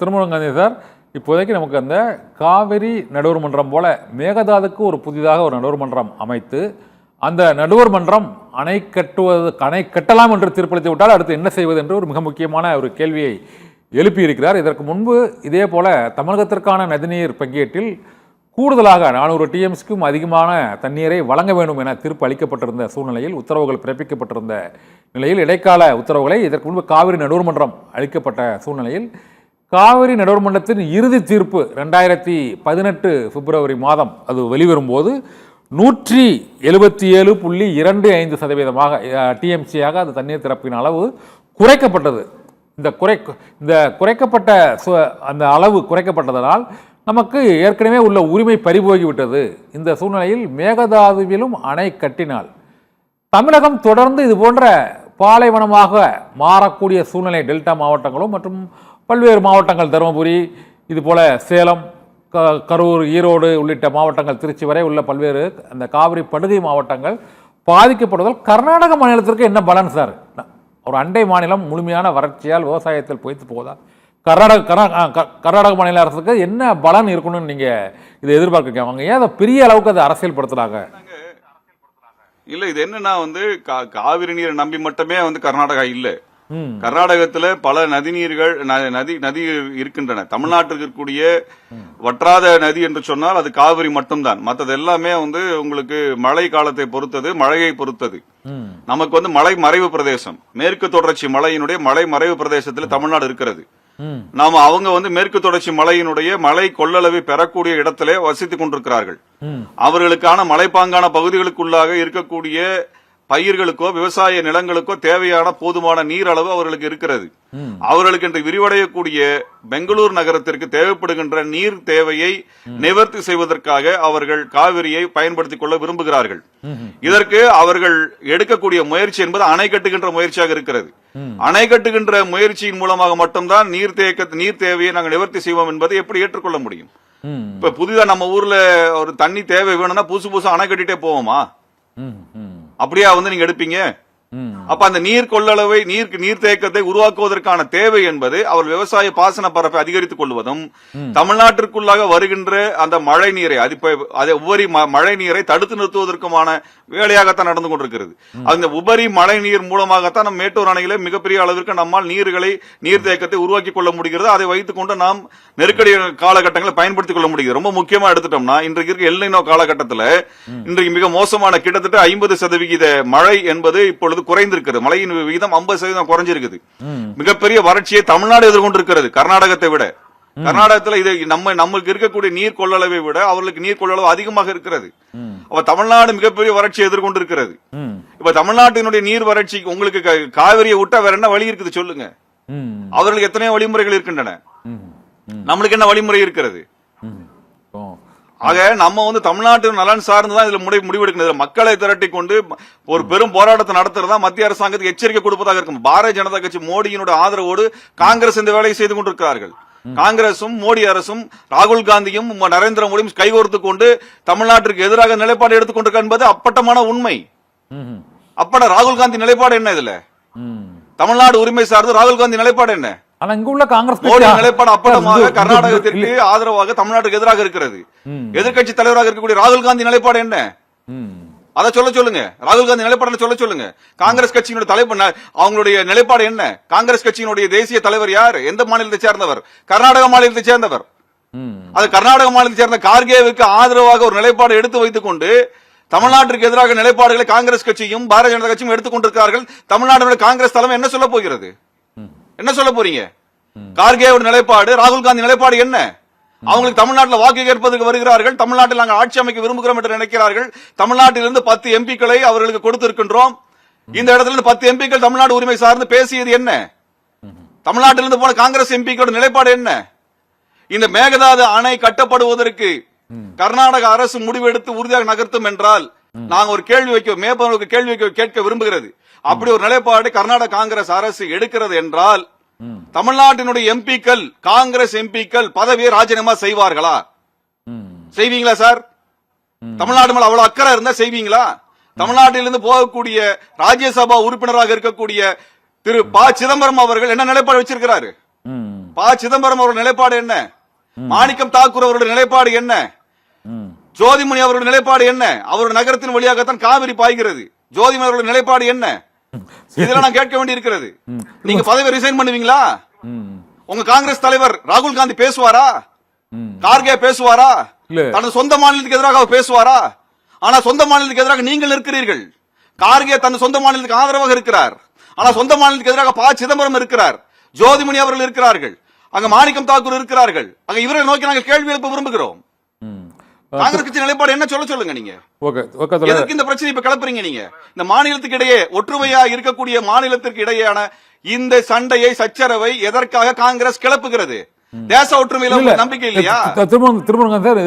திருமணங்காந்தி sir, இப்போதைக்கு நமக்கு அந்த காவிரி நடுவர் மன்றம் போல மேகதாதுக்கு ஒரு புதிதாக ஒரு நடுவர் மன்றம் அமைத்து அந்த நடுவர் மன்றம் அணை கட்டலாம் என்று தீர்ப்பளித்து விட்டால் அடுத்து என்ன செய்வது என்று ஒரு மிக முக்கியமான ஒரு கேள்வியை எழுப்பியிருக்கிறார். இதற்கு முன்பு இதே போல தமிழகத்திற்கான நதிநீர் பங்கீட்டில் கூடுதலாக 400 TMSக்கும் அதிகமான தண்ணீரை வழங்க வேண்டும் என தீர்ப்பு அளிக்கப்பட்டிருந்த சூழ்நிலையில், உத்தரவுகள் பிறப்பிக்கப்பட்டிருந்த நிலையில், இடைக்கால உத்தரவுகளை இதற்கு முன்பு காவிரி நடுவர் மன்றம் அளிக்கப்பட்ட சூழ்நிலையில் காவிரி நடுவர் மன்றத்தின் இறுதி தீர்ப்பு 2018 பிப்ரவரி மாதம் அது வெளிவரும்போது 177.25% TMCயாக அது தண்ணீர் திறப்பின் அளவு குறைக்கப்பட்டது. இந்த குறைக்கப்பட்ட அந்த அளவு குறைக்கப்பட்டதனால் நமக்கு ஏற்கனவே உள்ள உரிமை பறிபோகிவிட்டது. இந்த சூழ்நிலையில் மேகதாதுவிலும் அணை கட்டினால் தமிழகம் தொடர்ந்து இது போன்ற பாலைவனமாக மாறக்கூடிய சூழ்நிலை டெல்டா மாவட்டங்களும் மற்றும் பல்வேறு மாவட்டங்கள், தருமபுரி, இதுபோல சேலம், கரூர், ஈரோடு உள்ளிட்ட மாவட்டங்கள், திருச்சி வரை உள்ள பல்வேறு அந்த காவிரி படுகை மாவட்டங்கள் பாதிக்கப்படுவதால் கர்நாடக மாநிலத்திற்கு என்ன பலன் சார்? ஒரு அண்டை மாநிலம் முழுமையான வறட்சியால் விவசாயத்தில் பொய்த்து போதா? கர்நாடக மாநில அரசுக்கு என்ன பலன் இருக்கணும்னு நீங்க இதை எதிர்பார்க்க? அவங்க ஏன் பெரிய அளவுக்கு அதை அரசியல் படுத்துறாங்க? இல்ல, இது என்னன்னா காவிரி நீரை நம்பி மட்டுமே கர்நாடகா இல்ல. கர்நாடகத்துல பல நதிநீர்கள் நதி இருக்கின்றன. தமிழ்நாட்டில் இருக்கக்கூடிய வற்றாத நதி என்று சொன்னால் அது காவிரி மட்டும்தான். மற்றது எல்லாமே உங்களுக்கு மழை காலத்தை பொறுத்தது, மழையை பொறுத்தது. நமக்கு மலை மறைவு பிரதேசம், மேற்கு தொடர்ச்சி மலையினுடைய மலை மறைவு பிரதேசத்தில் தமிழ்நாடு இருக்கிறது. நாம அவங்க மேற்கு தொடர்ச்சி மலையினுடைய மலை கொள்ளளவை பெறக்கூடிய இடத்திலே வசித்துக் கொண்டிருக்கிறார்கள். அவர்களுக்கான மலைப்பாங்கான பகுதிகளுக்குள்ளாக இருக்கக்கூடிய பயிர்களுக்கோ விவசாய நிலங்களுக்கோ தேவையான போதுமான நீர் அளவு அவர்களுக்கு இருக்கிறது. அவர்களுக்கு இன்று விரிவடையக்கூடிய பெங்களூர் நகரத்திற்கு தேவைப்படுகின்ற நீர் தேவையை நிவர்த்தி செய்வதற்காக அவர்கள் காவிரியை பயன்படுத்திக் கொள்ள விரும்புகிறார்கள். இதற்கு அவர்கள் எடுக்கக்கூடிய முயற்சி என்பது அணை கட்டுகின்ற முயற்சியாக இருக்கிறது. அணை கட்டுகின்ற முயற்சியின் மூலமாக மட்டும்தான் நீர் தேவையை நாங்கள் நிவர்த்தி செய்வோம் என்பதை எப்படி ஏற்றுக்கொள்ள முடியும்? இப்ப புதிதா நம்ம ஊர்ல ஒரு தண்ணி தேவை வேணும்னா புதுசு அணை கட்டிட்டே போவோமா? அப்படியா நீங்க எடுப்பீங்க? அப்ப அந்த நீர் கொள்ளளவை நீர் தேக்கத்தை உருவாக்குவதற்கான தேவை என்பது அவர் விவசாய பாசன பரப்பை அதிகரித்துக் கொள்வதும், தமிழ்நாட்டிற்குள்ளாக வருகின்ற அந்த மழை நீரை உபரி மழை நீரை தடுத்து நிறுத்துவதற்குமான வேலையாகத்தான் நடந்து கொண்டிருக்கிறது. அந்த உபரி மழை நீர் மூலமாகத்தான் நம் மேட்டூர் அணையில மிகப்பெரிய அளவிற்கு நம்மால் நீர் தேக்கத்தை உருவாக்கி கொள்ள முடிகிறது. அதை வைத்துக் கொண்டு நாம் நெருக்கடி காலகட்டங்களை பயன்படுத்திக் கொள்ள முடிகிறது. ரொம்ப முக்கியமா எடுத்துட்டோம்னா இன்றைக்கு இருக்க எல்னினோ காலகட்டத்தில் இன்றைக்கு மிக மோசமான கிட்டத்தட்ட 50% மழை என்பது இப்பொழுது குறைந்திருக்கிறது. மழையின் விகிதம் 50% குறைஞ்சிருக்குது. மிகப்பெரிய வறட்சியை தமிழ்நாடு எதிர்கொண்டிருக்கிறது, கர்நாடகத்தை விட. கர்நாடகத்தில் இது நம்மளுக்கு இருக்கக்கூடிய நீர் கொள்ளளவை விட அவர்களுக்கு நீர் கொள்ளளவு அதிகமாக இருக்கிறது. அப்ப தமிழ்நாடு மிகப்பெரிய வறட்சியை எதிர்கொண்டிருக்கிறது. இப்ப தமிழ்நாட்டினுடைய நீர் வறட்சி உங்களுக்கு காவிரியை விட்டா வேற என்ன வழி இருக்குது சொல்லுங்க? அவர்களுக்கு எத்தனையோ வழிமுறைகள் இருக்கின்றன. நம்மளுக்கு என்ன வழிமுறை இருக்கிறது? ஆக நம்ம தமிழ்நாட்டு நலன் சார்ந்துதான் இதுல முடிவெடுக்கணும். மக்களை திரட்டி கொண்டு ஒரு பெரும் போராட்டத்தை நடத்துறதா மத்திய அரசாங்கத்துக்கு எச்சரிக்கை கொடுப்பதாக இருக்கும். பாரதிய ஜனதா கட்சி மோடியினுடைய ஆதரவோடு காங்கிரஸ் இந்த வேலையை செய்து கொண்டிருக்கிறார்கள். காங்கிரசும் மோடி அரசும் ராகுல் காந்தியும் நரேந்திர மோடியும் கைகோர்த்து கொண்டு தமிழ்நாட்டிற்கு எதிராக நிலைப்பாடு எடுத்துக்கொண்டிருக்க என்பது அப்பட்டமான உண்மை. ராகுல் காந்தி நிலைப்பாடு என்ன? இதுல தமிழ்நாடு உரிமை சார்ந்து ராகுல் காந்தி நிலைப்பாடு என்ன? மோடி நிலைப்பாடு அப்பட்டமாக கர்நாடகத்திற்கு ஆதரவாக தமிழ்நாட்டுக்கு எதிராக இருக்கிறது. எதிர்கட்சி தலைவராக இருக்கக்கூடிய ராகுல் காந்தி நிலைப்பாடு என்ன? அதை சொல்லுங்க. ராகுல் காந்தி நிலைப்பாடு சொல்லுங்க. காங்கிரஸ் கட்சியினுடைய தலைவர் அவங்களுடைய நிலைப்பாடு என்ன? காங்கிரஸ் கட்சியினுடைய தேசிய தலைவர் யார்? எந்த மாநிலத்தை சேர்ந்தவர்? கர்நாடக மாநிலத்தை சேர்ந்தவர். அது கர்நாடக மாநிலத்தை சேர்ந்த கார்கேவுக்கு ஆதரவாக ஒரு நிலைப்பாடு எடுத்து வைத்துக் கொண்டு தமிழ்நாட்டிற்கு எதிராக நிலைப்பாடுகளை காங்கிரஸ் கட்சியும் பாரதிய ஜனதா கட்சியும் எடுத்துக் கொண்டிருக்கிறார்கள். தமிழ்நாடு காங்கிரஸ் தலைமை என்ன சொல்ல போகிறது? என்ன சொல்ல போறீங்க? கார்கேவோட நிலைப்பாடு, ராகுல் காந்தி நிலைப்பாடு என்ன? அவங்களுக்கு தமிழ்நாட்டில் வாக்கு கேட்பதற்கு வருகிறார்கள். தமிழ்நாட்டில் நாங்கள் ஆட்சி அமைக்க விரும்புகிறோம் என்று நினைக்கிறார்கள். தமிழ்நாட்டிலிருந்து 10 MPக்களை அவர்களுக்கு கொடுத்திருக்கின்றோம். இந்த இடத்துல 10 MPக்கள் தமிழ்நாடு உரிமை சார்ந்து பேசியது என்ன? தமிழ்நாட்டிலிருந்து போன காங்கிரஸ் MPக்களோட நிலைப்பாடு என்ன? இந்த மேகதாது அணை கட்டப்படுவதற்கு கர்நாடக அரசு முடிவெடுத்து உறுதியாக நகர்த்தும் என்றால் நாங்க ஒரு கேள்வி கேட்க விரும்புகிறது. அப்படி ஒரு நிலைப்பாடு கர்நாடக காங்கிரஸ் அரசு எடுக்கிறது என்றால் தமிழ்நாட்டினுடைய MPக்கள், காங்கிரஸ் MPக்கள் பதவியை ராஜினாமா செய்வார்களா? செய்வீங்களா சார்? தமிழ்நாடு மேல அவ்வளவு அக்கறை இருந்தா செய்வீங்களா? தமிழ்நாட்டிலிருந்து போகக்கூடிய ராஜ்யசபா உறுப்பினராக இருக்கக்கூடிய திரு ப. சிதம்பரம் அவர்கள் என்ன நிலைப்பாடு வச்சிருக்கிறாரு? ம். ப. சிதம்பரம் அவருடைய நிலைப்பாடு என்ன? மாணிக்கம் தாக்கூர் அவருடைய நிலைப்பாடு என்ன? ம். ஜோதிமணி அவருடைய நிலைப்பாடு என்ன? அவருடைய நகரத்தின் வழியாகத்தான் காவிரி பாய்கிறது. ஜோதிமணி அவருடைய நிலைப்பாடு என்ன? இதெல்லாம் நான் கேட்க வேண்டி இருக்கிறது. நீங்க பதவி ரிசைன் பண்ணுவீங்களா? ம். உங்க காங்கிரஸ் தலைவர் ராகுல் காந்தி பேசுவாரா? ம். கார்கே பேசுவாரா? இல்ல. தனது சொந்த மாநிலத்துக்கு எதிராக அவர் பேசுவாரா? ஆனா சொந்த மாநிலத்துக்கு எதிராக நீங்கள் இருக்கிறீர்கள். கார்கே தன் சொந்த மாநிலத்துக்கு ஆதரவாக இருக்கிறார். ஆனா சொந்த மாநிலத்துக்கு எதிராக ப. சிதம்பரம் இருக்கிறார். ஜோதிமணி அவர்கள் இருக்கிறார்கள். அங்க மாணிக்கம் தாக்கூர் இருக்கிறார்கள். அங்க இவரை நோக்கி நாங்கள் கேள்வி எழுப்ப விரும்புகிறோம். ம். காங்கிரஸ் கட்சி நிலைப்பாடு என்ன சொல்லுங்க நீங்க. ஓகே ஓகே தோழர். எதுக்கு இந்த பிரச்சனை இப்ப கிளப்புறீங்க நீங்க? இந்த மாநிலத்துக்கு இடையே ஒற்றுமையா இருக்கக்கூடிய மாநிலத்திற்கு இடையேயான இந்த சண்டையை சச்சரவை எதற்காக காங்கிரஸ் கிளப்புகிறது? தேச ஒற்றுமையில உங்களுக்கு நம்பிக்கை இல்லையா? திரும்ப சார்